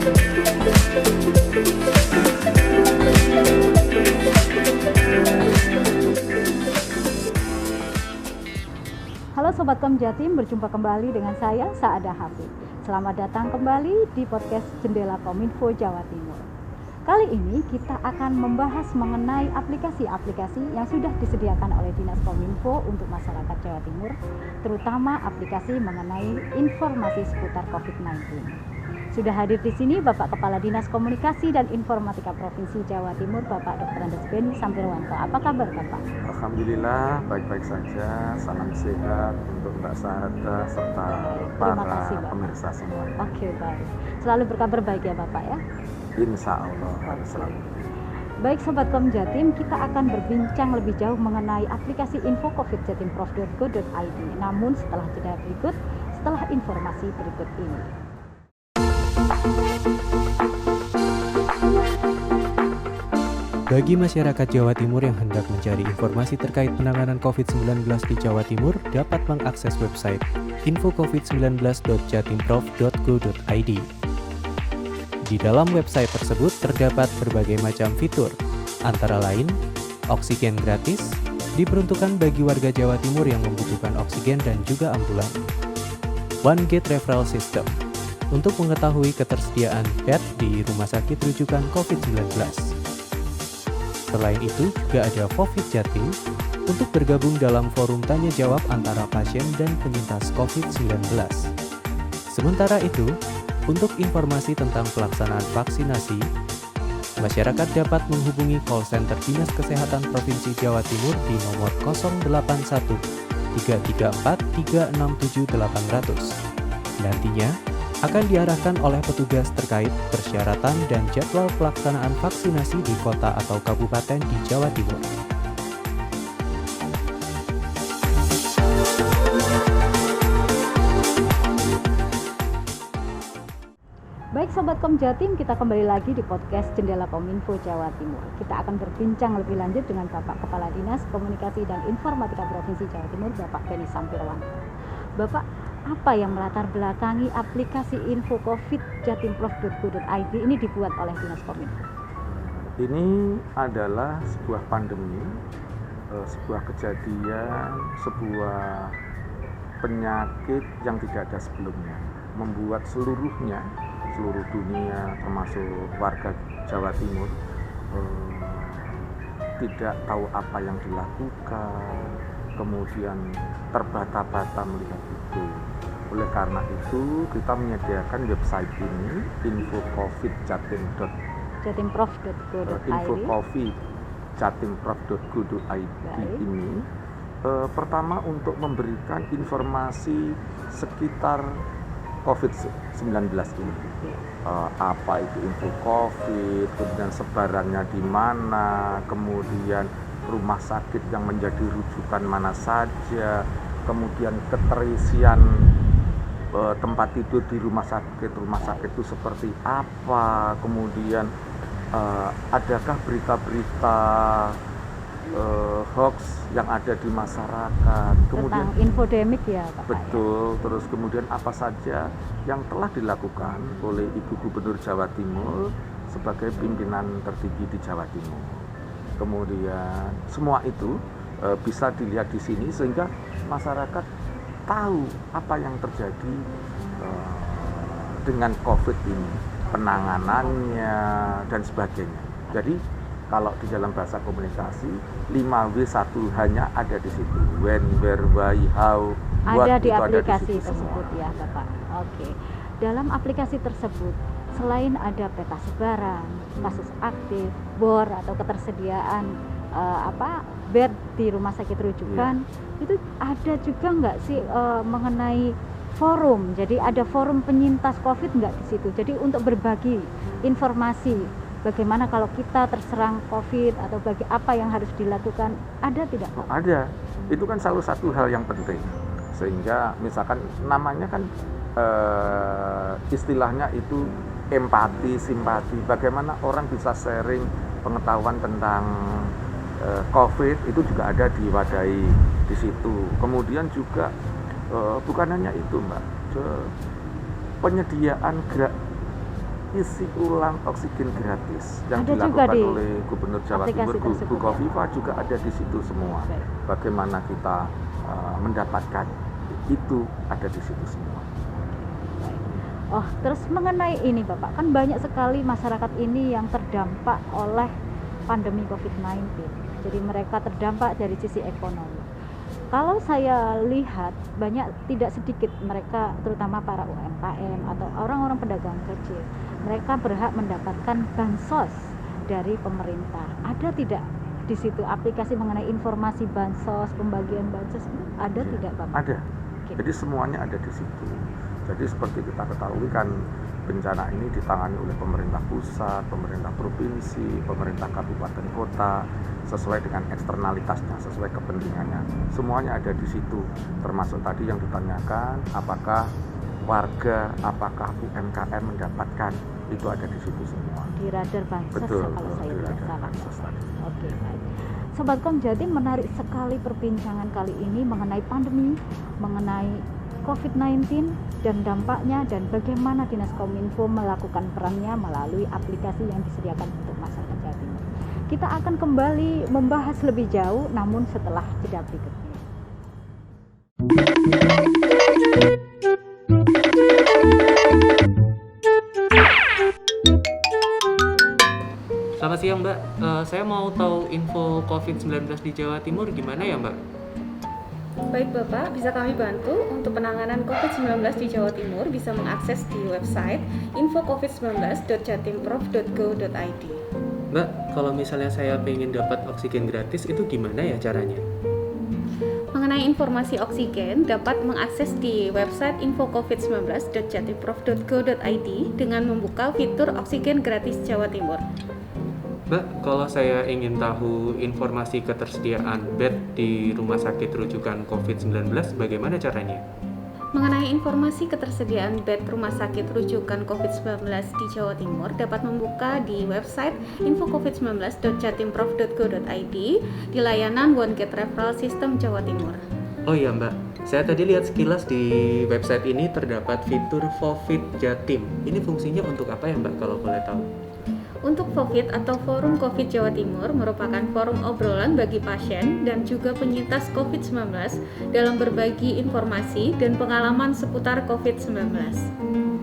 Halo Sobat Komjatim, berjumpa kembali dengan saya Saada Hafid. Selamat datang kembali di podcast Jendela Kominfo Jawa Timur. Kali ini kita akan membahas mengenai aplikasi-aplikasi yang sudah disediakan oleh Dinas Kominfo untuk masyarakat Jawa Timur, terutama aplikasi mengenai informasi seputar COVID-19. Sudah hadir di sini Bapak Kepala Dinas Komunikasi dan Informatika Provinsi Jawa Timur, Bapak Dr. Andes Beni Sampirwanto. Apa kabar Bapak? Alhamdulillah baik-baik saja. Salam sehat untuk Mbak Saada serta para pemirsa semua. Oke, baik. Selalu berkabar baik ya Bapak ya? Insya Allah harus selalu. Baik Sobat Komjatim, kita akan berbincang lebih jauh mengenai aplikasi info covid-jatimprof.go.id. Namun setelah jeda berikut, setelah informasi berikut ini. Bagi masyarakat Jawa Timur yang hendak mencari informasi terkait penanganan COVID-19 di Jawa Timur dapat mengakses website infocovid19.jatimprof.go.id. Di dalam website tersebut terdapat berbagai macam fitur, antara lain oksigen gratis, diperuntukkan bagi warga Jawa Timur yang membutuhkan oksigen dan juga ambulan. One Gate Referral System, untuk mengetahui ketersediaan bed di rumah sakit rujukan COVID-19. Selain itu, juga ada Covid Jatim untuk bergabung dalam forum tanya jawab antara pasien dan penyintas COVID-19. Sementara itu, untuk informasi tentang pelaksanaan vaksinasi, masyarakat dapat menghubungi call center Dinas Kesehatan Provinsi Jawa Timur di nomor 081 334 367 800. Nantinya akan diarahkan oleh petugas terkait persyaratan dan jadwal pelaksanaan vaksinasi di kota atau kabupaten di Jawa Timur. Baik Sobat Komjatim, kita kembali lagi di podcast Jendela Kominfo Jawa Timur. Kita akan berbincang lebih lanjut dengan Bapak Kepala Dinas Komunikasi dan Informatika Provinsi Jawa Timur, Bapak Beni Sampirwanto. Bapak, apa yang melatar belakangi aplikasi info covid-jatimprof.go.id ini dibuat oleh Dinas Kominfo? Ini adalah sebuah pandemi, sebuah kejadian, sebuah penyakit yang tidak ada sebelumnya, membuat seluruh dunia termasuk warga Jawa Timur tidak tahu apa yang dilakukan, kemudian terbata-bata melihat itu. Oleh karena itu kita menyediakan website ini infocovid-jatimprof.go.id ini pertama untuk memberikan informasi sekitar COVID-19 ini. Apa itu info COVID, kemudian sebarannya di mana, kemudian rumah sakit yang menjadi rujukan mana saja, kemudian keterisian tempat tidur di rumah sakit itu seperti apa, kemudian adakah berita-berita hoax yang ada di masyarakat, kemudian tentang infodemik ya Pak. Betul, terus kemudian apa saja yang telah dilakukan oleh Ibu Gubernur Jawa Timur sebagai pimpinan tertinggi di Jawa Timur. Kemudian semua itu bisa dilihat di sini sehingga masyarakat tahu apa yang terjadi dengan COVID ini, penanganannya dan sebagainya. Jadi kalau di dalam bahasa komunikasi 5W1 hanya ada di situ. When, where, why, how, what, ada di itu aplikasi ada di tersebut semua. ya Bapak. Oke. Dalam aplikasi tersebut selain ada peta sebaran, kasus aktif, bor atau ketersediaan bed di rumah sakit rujukan, itu ada juga nggak sih mengenai forum? Jadi ada forum penyintas COVID nggak di situ? Jadi untuk berbagi informasi bagaimana kalau kita terserang COVID atau apa yang harus dilakukan, ada tidak Pak? Ada. Itu kan salah satu hal yang penting. Sehingga misalkan namanya kan istilahnya itu empati, simpati. Bagaimana orang bisa sharing pengetahuan tentang COVID itu juga ada diwadahi di situ. Kemudian juga bukan hanya itu Mbak, penyediaan isi ulang oksigen gratis yang Ada juga dilakukan di oleh Gubernur Jawa Timur aplikasi tersebut, Bu Kofifa juga ada di situ semua. Baik. Bagaimana kita mendapatkan itu ada di situ semua. Oh, terus mengenai ini Bapak, kan banyak sekali masyarakat ini yang terdampak oleh pandemi COVID-19. Jadi mereka terdampak dari sisi ekonomi. Kalau saya lihat banyak, tidak sedikit mereka, terutama para UMKM atau orang-orang pedagang kecil, mereka berhak mendapatkan bansos dari pemerintah. Ada tidak di situ aplikasi mengenai informasi bansos, pembagian bansos itu ada tidak Bapak? Ada. Oke. Jadi semuanya ada di situ. Jadi seperti kita ketahui kan bencana ini ditangani oleh pemerintah pusat, pemerintah provinsi, pemerintah kabupaten kota, sesuai dengan eksternalitasnya, sesuai kepentingannya. Semuanya ada di situ. Termasuk tadi yang ditanyakan, apakah warga, apakah UMKM mendapatkan, itu ada di situ semua. Di radar bansos Betul, kalau saya di tidak radar salah. bansos tadi. Oke, baik. Sobat Komjatim, menarik sekali perbincangan kali ini mengenai pandemi, mengenai COVID-19 dan dampaknya, dan bagaimana Dinas Kominfo melakukan perannya melalui aplikasi yang disediakan untuk masyarakat Jawa Timur. Kita akan kembali membahas lebih jauh, namun setelah jeda berikutnya. Selamat siang Mbak, saya mau tahu info COVID-19 di Jawa Timur gimana ya Mbak? Baik Bapak, bisa kami bantu untuk penanganan COVID-19 di Jawa Timur bisa mengakses di website info-covid19.jatimprov.go.id. Mbak, kalau misalnya saya pengen dapat oksigen gratis itu gimana ya caranya? Mengenai informasi oksigen dapat mengakses di website info-covid19.jatimprov.go.id dengan membuka fitur oksigen gratis Jawa Timur. Mbak, kalau saya ingin tahu informasi ketersediaan bed di rumah sakit rujukan COVID-19, bagaimana caranya? Mengenai informasi ketersediaan bed rumah sakit rujukan COVID-19 di Jawa Timur dapat membuka di website info-covid19.jatimprov.go.id di layanan One Gate Referral System Jawa Timur. Oh iya Mbak, saya tadi lihat sekilas di website ini terdapat fitur COVID Jatim. Ini fungsinya untuk apa ya Mbak kalau boleh tahu? Untuk FOVID atau Forum COVID Jawa Timur merupakan forum obrolan bagi pasien dan juga penyintas COVID-19 dalam berbagi informasi dan pengalaman seputar COVID-19.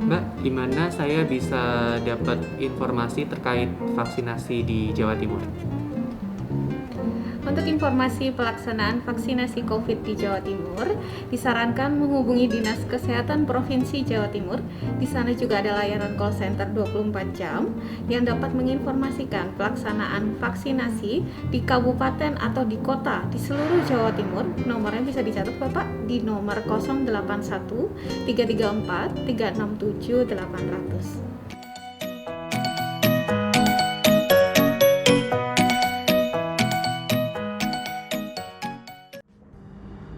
Mbak, di mana saya bisa dapat informasi terkait vaksinasi di Jawa Timur? Untuk informasi pelaksanaan vaksinasi COVID di Jawa Timur, disarankan menghubungi Dinas Kesehatan Provinsi Jawa Timur. Di sana juga ada layanan call center 24 jam yang dapat menginformasikan pelaksanaan vaksinasi di kabupaten atau di kota di seluruh Jawa Timur. Nomornya bisa dicatat Bapak di nomor 081 334 367 800.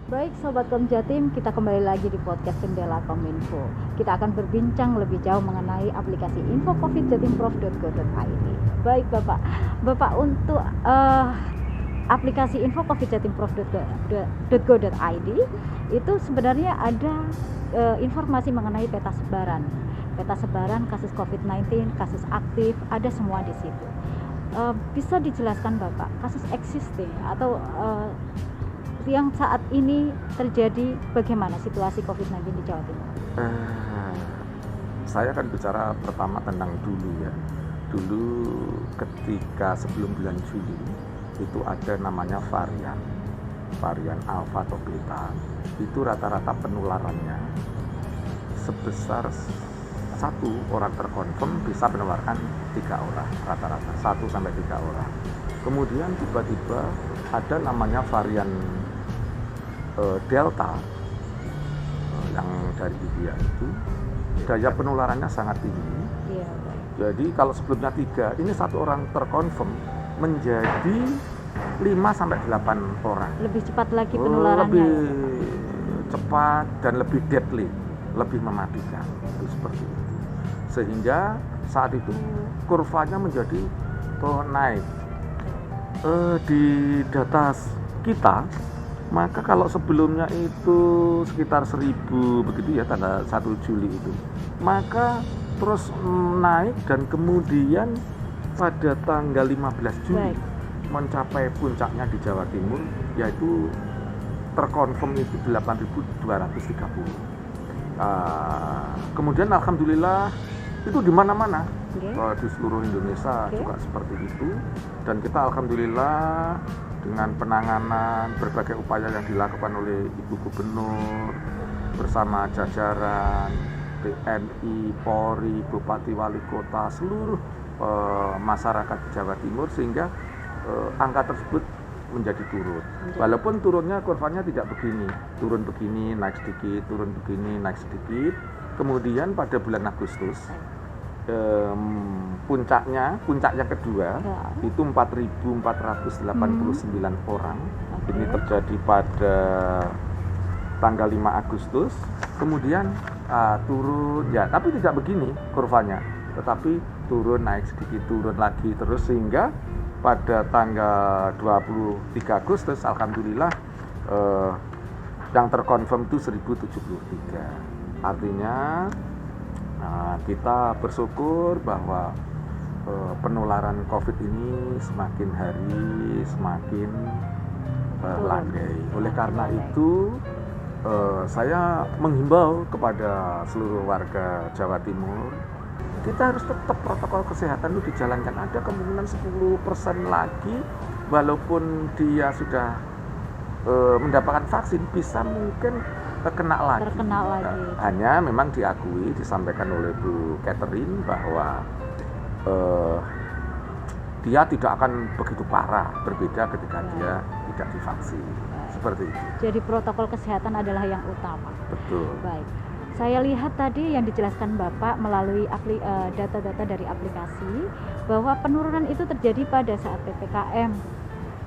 Baik Sobat Komjatim, kita kembali lagi di podcast Jendela Kominfo. Kita akan berbincang lebih jauh mengenai aplikasi info-covid-jatimprov.go.id. Baik Bapak untuk aplikasi info-covid-jatimprov.go.id itu sebenarnya ada informasi mengenai peta sebaran kasus COVID-19, kasus aktif, ada semua di situ. Bisa dijelaskan Bapak, kasus existing atau yang saat ini terjadi, bagaimana situasi COVID-19 di Jawa Timur? Saya akan bicara pertama tentang dulu ya. Dulu ketika sebelum bulan Juli itu ada namanya varian alfa atau beta. Itu rata-rata penularannya sebesar 1 orang terkonfirm bisa menularkan 3 orang rata-rata, 1 sampai 3 orang. Kemudian tiba-tiba ada namanya varian Delta yang dari India itu, daya penularannya sangat tinggi. Iya, Jadi kalau sebelumnya 3, ini 1 orang terkonfirm menjadi 5 sampai 8 orang. lebih cepat lagi penularannya. Lebih cepat dan lebih deadly, lebih mematikan. Itu seperti itu. Sehingga saat itu kurvanya menjadi naik. Di data kita, maka kalau sebelumnya itu sekitar 1000 begitu ya, tanggal 1 Juli itu, maka terus naik dan kemudian pada tanggal 15 Juli Baik. mencapai puncaknya di Jawa Timur, yaitu terkonfirm itu 8.230. Kemudian alhamdulillah itu di mana-mana, Oke. di seluruh Indonesia Oke. juga seperti itu, dan kita alhamdulillah dengan penanganan berbagai upaya yang dilakukan oleh Ibu Gubernur bersama jajaran TNI, Polri, Bupati, Wali Kota, seluruh masyarakat di Jawa Timur, sehingga angka tersebut menjadi turun. Walaupun turunnya kurvanya tidak begini, turun begini, naik sedikit, turun begini, naik sedikit. Kemudian pada bulan Agustus puncaknya kedua Ya. itu 4.489 orang. Oke. Ini terjadi pada tanggal 5 Agustus. Kemudian turun ya, tapi tidak begini kurvanya, tetapi turun, naik sedikit, turun lagi terus, sehingga pada tanggal 23 Agustus alhamdulillah yang terkonfirm itu 1073. Artinya kita bersyukur bahwa penularan COVID ini semakin hari semakin landai. Oleh karena itu saya menghimbau kepada seluruh warga Jawa Timur, kita harus tetap protokol kesehatan itu dijalankan. Ada kemungkinan 10% lagi, walaupun dia sudah mendapatkan vaksin, bisa mungkin terkena lagi. Hanya memang disampaikan oleh Bu Catherine bahwa dia tidak akan begitu parah, berbeda ketika dia tidak divaksin. Seperti itu. Jadi protokol kesehatan adalah yang utama. Betul. Baik. Saya lihat tadi yang dijelaskan Bapak melalui data-data dari aplikasi bahwa penurunan itu terjadi pada saat PPKM,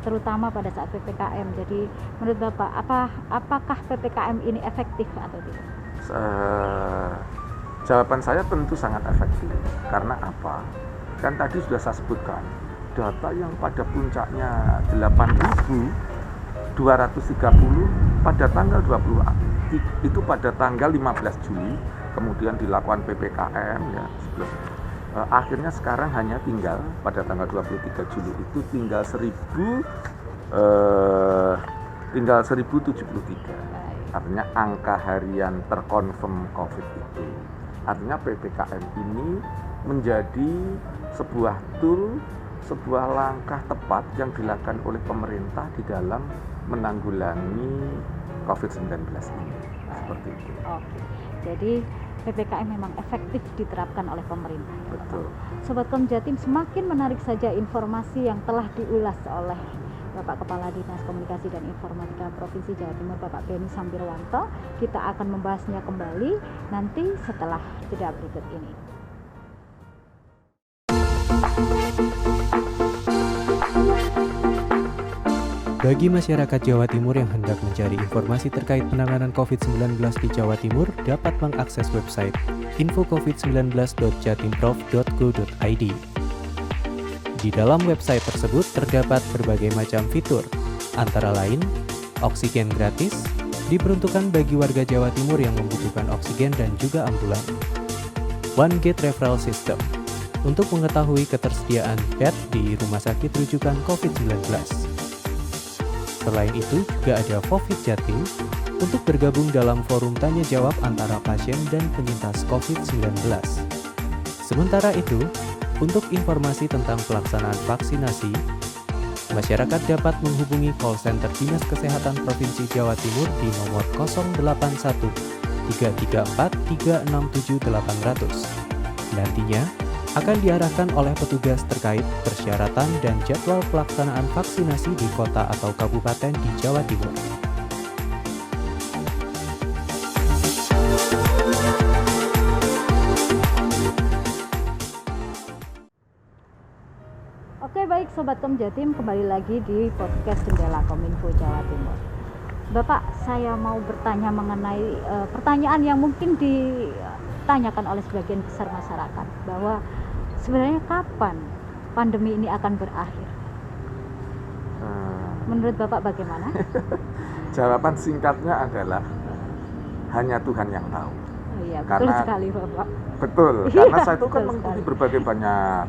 terutama pada saat PPKM. Jadi menurut Bapak, apakah PPKM ini efektif atau tidak? Jawaban saya tentu sangat efektif. Karena apa? Kan tadi sudah saya sebutkan, data yang pada puncaknya 8.230 pada tanggal 20 itu pada tanggal 15 Juli, kemudian dilakukan PPKM ya. Akhirnya sekarang hanya tinggal pada tanggal 23 Juli itu tinggal 1073. Artinya angka harian terkonfirm COVID itu. Artinya PPKM ini menjadi sebuah tool, sebuah langkah tepat yang dilakukan oleh pemerintah di dalam menanggulangi COVID-19 ini. Seperti itu. Oke. Jadi PPKM memang efektif diterapkan oleh pemerintah. Betul. Sobat Komjatim, semakin menarik saja informasi yang telah diulas oleh Bapak Kepala Dinas Komunikasi dan Informatika Provinsi Jawa Timur, Bapak Beni Sambirwanto. Kita akan membahasnya kembali nanti setelah jeda berikut ini. Bagi masyarakat Jawa Timur yang hendak mencari informasi terkait penanganan COVID-19 di Jawa Timur dapat mengakses website infocovid19.jatimprov.go.id. Di dalam website tersebut terdapat berbagai macam fitur, antara lain oksigen gratis, diperuntukkan bagi warga Jawa Timur yang membutuhkan oksigen dan juga ambulan. One Gate Referral System, untuk mengetahui ketersediaan bed di rumah sakit rujukan COVID-19. Selain itu, juga ada Covid Jatim untuk bergabung dalam forum tanya jawab antara pasien dan penyintas COVID-19. Sementara itu, untuk informasi tentang pelaksanaan vaksinasi, masyarakat dapat menghubungi call center Dinas Kesehatan Provinsi Jawa Timur di nomor 081 334 367 800. Nantinya akan diarahkan oleh petugas terkait persyaratan dan jadwal pelaksanaan vaksinasi di kota atau kabupaten di Jawa Timur. Oke, baik Sobat Komjatim, kembali lagi di podcast Jendela Kominfo Jawa Timur. Bapak, saya mau bertanya mengenai pertanyaan yang mungkin ditanyakan oleh sebagian besar masyarakat, bahwa sebenarnya kapan pandemi ini akan berakhir? Menurut Bapak bagaimana? Jawaban singkatnya adalah hanya Tuhan yang tahu. Iya, betul Karena sekali Bapak. betul, Iya, karena saya itu kan betul mengikuti sekali. berbagai banyak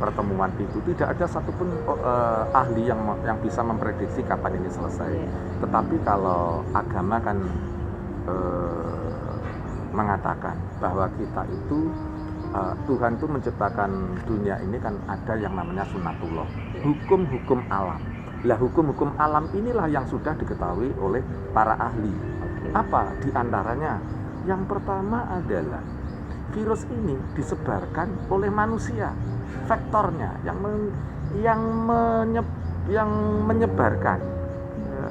pertemuan itu tidak ada satupun ahli yang bisa memprediksi kapan ini selesai. Iya. Tetapi kalau agama kan mengatakan bahwa kita itu Tuhan itu menciptakan dunia ini kan ada yang namanya sunatullah, hukum-hukum alam. Lah hukum-hukum alam inilah yang sudah diketahui oleh para ahli. Oke. Apa di antaranya? Yang pertama adalah virus ini disebarkan oleh manusia. Faktornya yang menyebarkan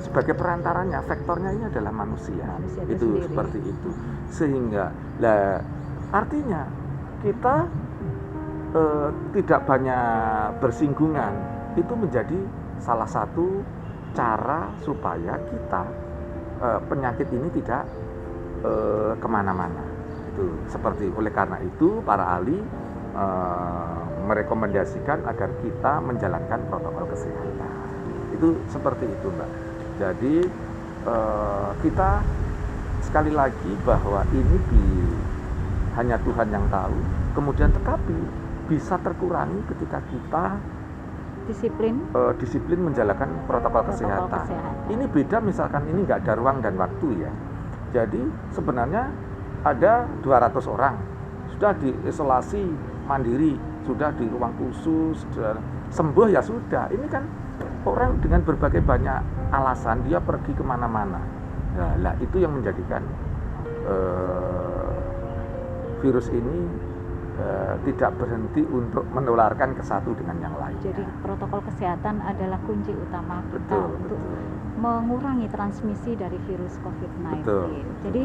sebagai perantaranya, faktornya ini adalah manusia. Manusia Itu sendiri. seperti itu. Sehingga artinya kita tidak banyak bersinggungan. Itu menjadi salah satu cara supaya kita penyakit ini tidak kemana-mana. Itu seperti oleh karena itu para ahli merekomendasikan agar kita menjalankan protokol kesehatan. Itu seperti itu, Mbak. Jadi kita sekali lagi bahwa ini hanya Tuhan yang tahu. Kemudian tetapi bisa terkurangi ketika kita disiplin menjalankan protokol kesehatan. Ini beda misalkan ini nggak ada ruang dan waktu ya. Jadi sebenarnya ada 200 orang sudah diisolasi mandiri, sudah di ruang khusus, sudah sembuh ya sudah. Ini kan orang dengan berbagai banyak alasan dia pergi kemana-mana. Nah, itu yang menjadikan virus ini tidak berhenti untuk menularkan ke satu dengan yang lain. Jadi protokol kesehatan adalah kunci utama kita Betul, untuk betul. mengurangi transmisi dari virus COVID-19. Betul. Jadi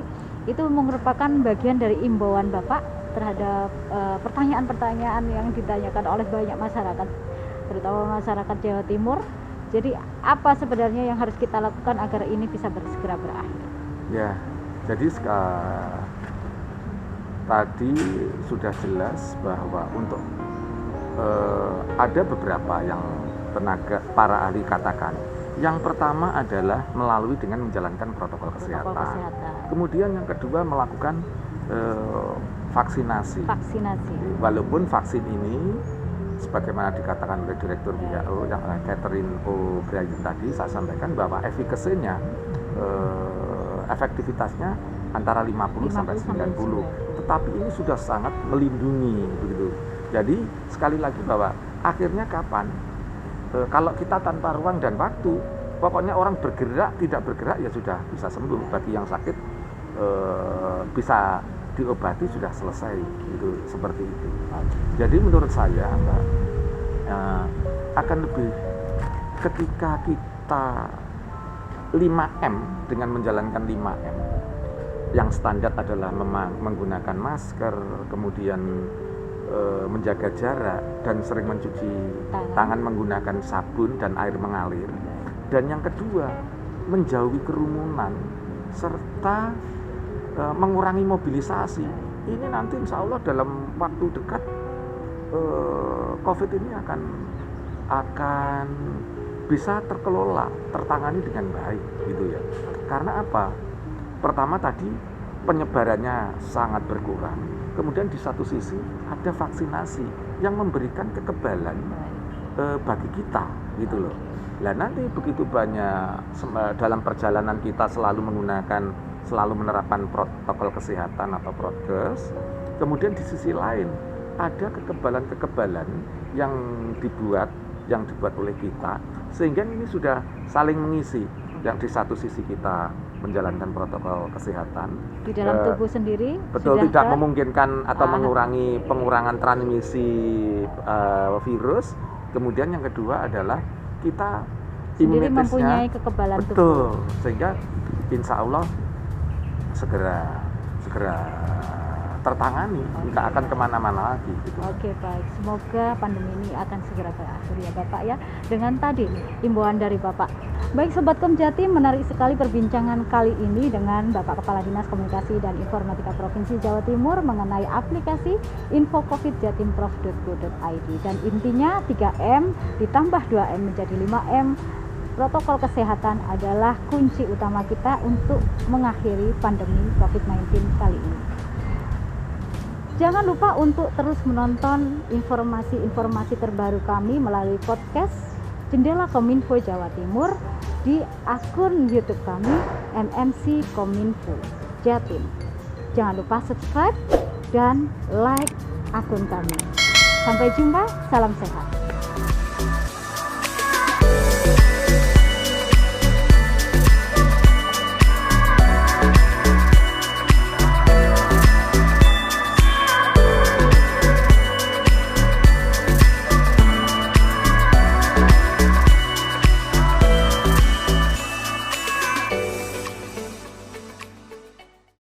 itu merupakan bagian dari imbauan Bapak terhadap pertanyaan-pertanyaan yang ditanyakan oleh banyak masyarakat, terutama masyarakat Jawa Timur. Jadi apa sebenarnya yang harus kita lakukan agar ini bisa segera berakhir? Ya, jadi tadi sudah jelas bahwa untuk ada beberapa yang para ahli katakan. Yang pertama adalah melalui dengan menjalankan protokol kesehatan. Kemudian yang kedua melakukan vaksinasi. Walaupun vaksin ini sebagaimana dikatakan oleh Direktur WHO yang Catherine O'Brien tadi, saya sampaikan bahwa efikasinya efektivitasnya antara 50 sampai 90. Tetapi ini sudah sangat melindungi begitu. Jadi sekali lagi bahwa akhirnya kapan? Kalau kita tanpa ruang dan waktu, pokoknya orang bergerak tidak bergerak ya sudah bisa sembuh. Bagi yang sakit bisa diobati sudah selesai gitu, seperti itu. Jadi menurut saya Mbak, akan lebih ketika kita 5M dengan menjalankan 5M yang standar adalah menggunakan masker, kemudian menjaga jarak dan sering mencuci tangan menggunakan sabun dan air mengalir. Dan yang kedua, menjauhi kerumunan serta mengurangi mobilisasi. Ini nanti insya Allah dalam waktu dekat COVID ini akan bisa terkelola, tertangani dengan baik gitu ya. Karena apa? Pertama tadi penyebarannya sangat berkurang. Kemudian di satu sisi ada vaksinasi yang memberikan kekebalan bagi kita gitu loh. Nah nanti begitu banyak dalam perjalanan kita selalu menerapkan protokol kesehatan atau prokes. Kemudian di sisi lain ada kekebalan yang dibuat oleh kita, sehingga ini sudah saling mengisi. Yang di satu sisi kita menjalankan protokol kesehatan di dalam tubuh sendiri, betul tidak memungkinkan atau mengurangi pengurangan transmisi virus. Kemudian yang kedua adalah kita sendiri imunitasnya mempunyai kekebalan betul tubuh. Sehingga insya Allah segera tertangani, nggak akan kemana-mana lagi gitu. Oke, baik, semoga pandemi ini akan segera berakhir ya Bapak ya, dengan tadi imbauan dari Bapak. Baik Sobat Komjatim, menarik sekali perbincangan kali ini dengan Bapak Kepala Dinas Komunikasi dan Informatika Provinsi Jawa Timur mengenai aplikasi info covid.jatimprov.go.id, dan intinya 3M ditambah 2M menjadi 5M, protokol kesehatan adalah kunci utama kita untuk mengakhiri pandemi COVID-19 kali ini. Jangan lupa untuk terus menonton informasi-informasi terbaru kami melalui podcast Jendela Kominfo Jawa Timur di akun YouTube kami MMC Kominfo Jatim. Jangan lupa subscribe dan like akun kami. Sampai jumpa, salam sehat.